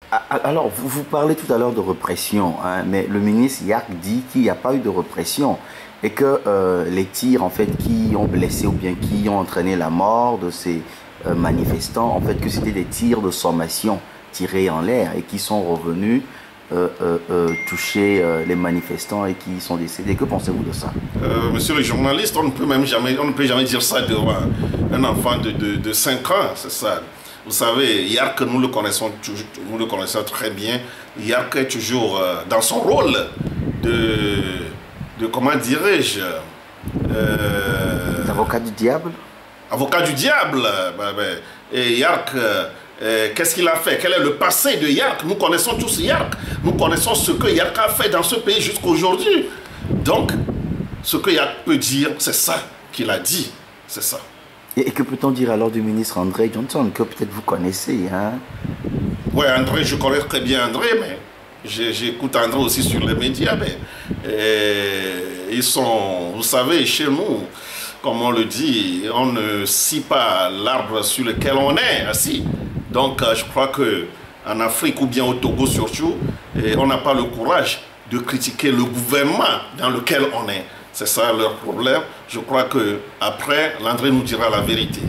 Alors, vous parlez tout à l'heure de répression, hein, mais le ministre Yak dit qu'il n'y a pas eu de répression et que les tirs en fait qui ont blessé ou bien qui ont entraîné la mort de ces manifestants, en fait que c'était des tirs de sommation tirés en l'air et qui sont revenus toucher les manifestants et qui sont décédés. Que pensez-vous de ça? Monsieur le journaliste, on ne peut jamais dire ça devant un enfant de 5 ans, c'est ça. Vous savez, Yark, nous le connaissons très bien. Yark est toujours dans son rôle de comment dirais-je, L'avocat du diable? avocat du diable. Et Yark, qu'est-ce qu'il a fait? Quel est le passé de Yark? Nous connaissons tous Yark. Nous connaissons ce que Yark a fait dans ce pays jusqu'à aujourd'hui. Donc, ce que Yark peut dire, c'est ça qu'il a dit. C'est ça. Et que peut-on dire alors du ministre André Johnson, que peut-être vous connaissez, hein? Oui, André, je connais très bien André, mais j'écoute André aussi sur les médias. Mais, ils sont, vous savez, chez nous, comme on le dit, on ne scie pas l'arbre sur lequel on est assis. Donc, je crois qu'en Afrique, ou bien au Togo surtout, on n'a pas le courage de critiquer le gouvernement dans lequel on est. C'est ça leur problème. Je crois qu'après, l'André nous dira la vérité.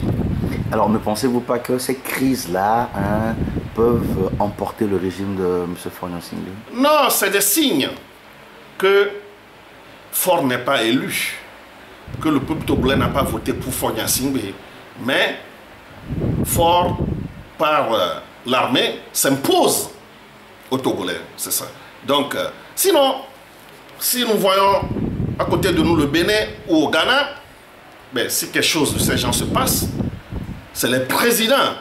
Alors, ne pensez-vous pas que ces crises-là, hein, peuvent emporter le régime de M. Faure Gnassingbé? Non, c'est des signes que Faure n'est pas élu, que le peuple togolais n'a pas voté pour Faure Gnassingbé. Mais Faure, par l'armée, s'impose aux Togolais, c'est ça. Donc, sinon, si nous voyons à côté de nous le Bénin ou au Ghana, ben, si quelque chose de ces gens se passe, c'est les présidents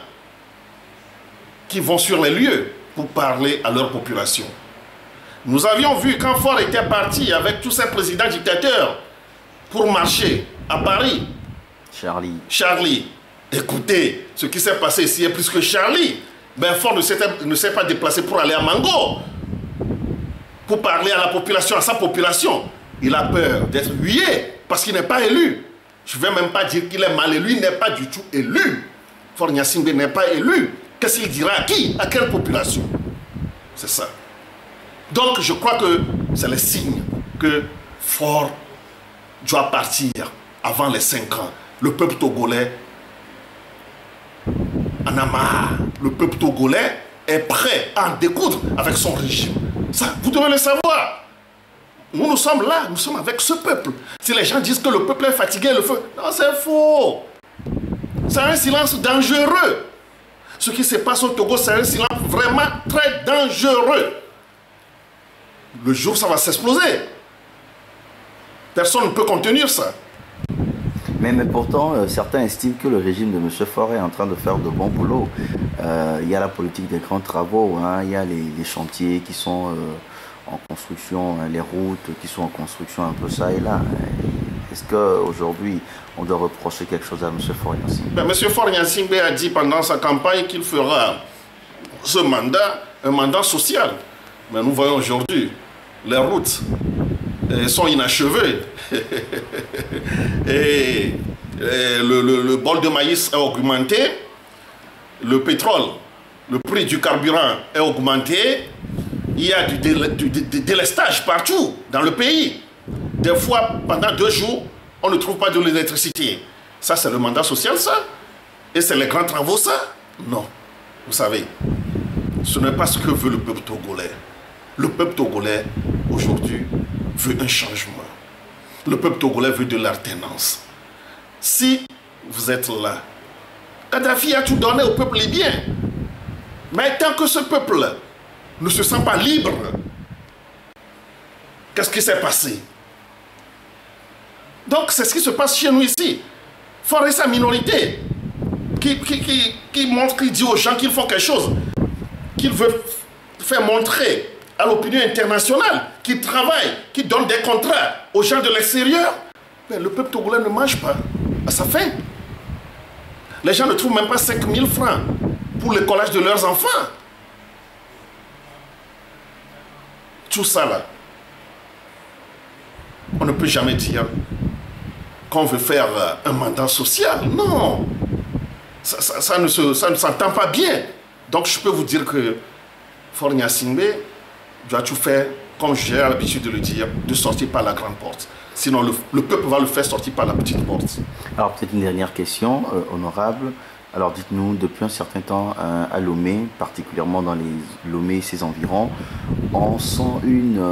qui vont sur les lieux pour parler à leur population. Nous avions vu quand Faure était parti avec tous ces présidents dictateurs pour marcher à Paris. Charlie. Écoutez, ce qui s'est passé ici est plus que Charlie. Ben, Faure ne s'est pas déplacé pour aller à Mango, pour parler à la population, à sa population. Il a peur d'être hué parce qu'il n'est pas élu. Je ne vais même pas dire qu'il est mal élu, il n'est pas du tout élu. Faure Gnassingbé n'est pas élu. Qu'est-ce qu'il dira à qui? À quelle population? C'est ça. Donc je crois que c'est le signe que Faure doit partir avant les 5 ans. Le peuple togolais en a marre. Le peuple togolais est prêt à en découdre avec son régime. Ça, vous devez le savoir. Nous sommes là, nous sommes avec ce peuple. Si les gens disent que le peuple est fatigué, le feu, non, c'est faux. C'est un silence dangereux. Ce qui se passe au Togo, c'est un silence vraiment très dangereux. Le jour, ça va s'exploser. Personne ne peut contenir ça. Mais pourtant, certains estiment que le régime de M. Faure est en train de faire de bons boulots. Il y a la politique des grands travaux, hein, il y a les chantiers qui sont en construction, hein, les routes qui sont en construction un peu ça et là. Est-ce qu'aujourd'hui, on doit reprocher quelque chose à M. Faure Gnassingbé? Ben, M. Faure Gnassingbé a dit pendant sa campagne qu'il fera ce mandat, un mandat social. Mais nous voyons aujourd'hui, les routes sont inachevées. et le bol de maïs est augmenté, le pétrole, le prix du carburant est augmenté, il y a du délestage partout dans le pays. Des fois, pendant 2 jours, on ne trouve pas de l'électricité. Ça, c'est le mandat social, ça? Et c'est les grands travaux, ça? Non. Vous savez, ce n'est pas ce que veut le peuple togolais. Le peuple togolais, aujourd'hui, veut un changement. Le peuple togolais veut de l'alternance. Si vous êtes là, Kadhafi a tout donné au peuple libyen. Mais tant que ce peuple ne se sent pas libre, qu'est-ce qui s'est passé? Donc c'est ce qui se passe chez nous ici. Faure et sa minorité qui montre, qui dit aux gens qu'ils font quelque chose, qu'ils veulent faire montrer à l'opinion internationale, qui travaillent, qui donnent des contrats aux gens de l'extérieur. Mais le peuple togolais ne mange pas à sa faim. Les gens ne trouvent même pas 5 000 francs pour le collège de leurs enfants. Tout ça là, on ne peut jamais dire qu'on veut faire un mandat social. Non, ça ne s'entend pas bien. Donc je peux vous dire que Faure Gnassingbé doit tout faire, comme j'ai l'habitude de le dire, de sortir par la grande porte. Sinon, le peuple va le faire sortir par la petite porte. Alors, peut-être une dernière question, honorable. Alors, dites-nous, depuis un certain temps, à Lomé, particulièrement dans les Lomé et ses environs, on sent une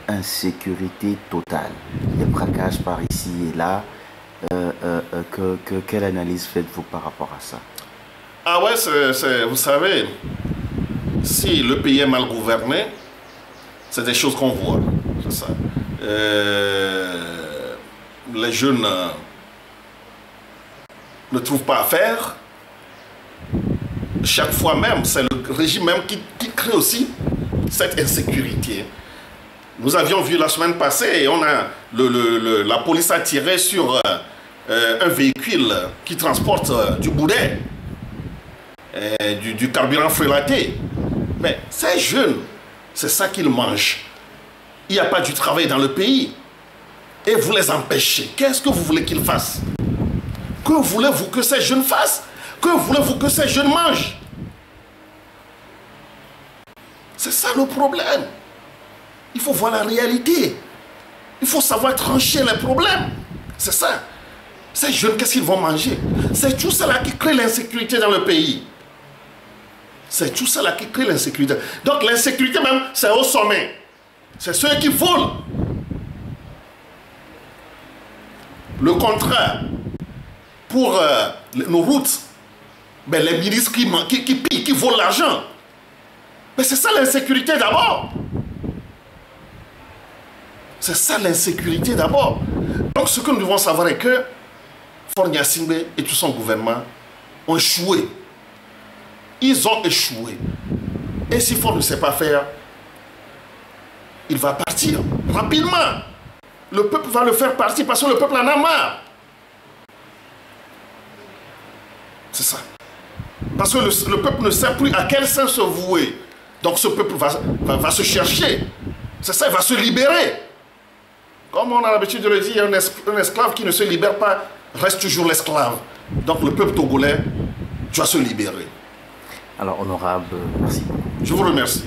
insécurité totale. Des braquages par ici et là. Quelle analyse faites-vous par rapport à ça? Ah ouais, vous savez, si le pays est mal gouverné, c'est des choses qu'on voit. C'est ça. Les jeunes ne trouvent pas à faire. Chaque fois même, c'est le régime même qui crée aussi cette insécurité. Nous avions vu la semaine passée, la police a tiré sur un véhicule qui transporte du boudet, du carburant frélaté. Mais ces jeunes, c'est ça qu'ils mangent. Il n'y a pas du travail dans le pays. Et vous les empêchez. Qu'est-ce que vous voulez qu'ils fassent? Que voulez-vous que ces jeunes fassent? Que voulez-vous que ces jeunes mangent? C'est ça le problème. Il faut voir la réalité. Il faut savoir trancher les problèmes. C'est ça. Ces jeunes, qu'est-ce qu'ils vont manger? C'est tout cela qui crée l'insécurité dans le pays. C'est tout cela qui crée l'insécurité. Donc l'insécurité même, c'est au sommet. C'est ceux qui volent. Le contraire, pour nos routes, ben, les milices qui pillent, qui volent l'argent. Mais c'est ça l'insécurité d'abord. C'est ça l'insécurité d'abord. Donc ce que nous devons savoir est que Faure Gnassingbé et tout son gouvernement ont échoué. Ils ont échoué. Et si Faure ne sait pas faire, il va partir rapidement. Le peuple va le faire partir parce que le peuple en a marre. C'est ça. Parce que le peuple ne sait plus à quel sens se vouer. Donc ce peuple va se chercher. C'est ça, il va se libérer. Comme on a l'habitude de le dire, un esclave qui ne se libère pas reste toujours l'esclave. Donc le peuple togolais doit se libérer. Alors, honorable, merci beaucoup. Je vous remercie.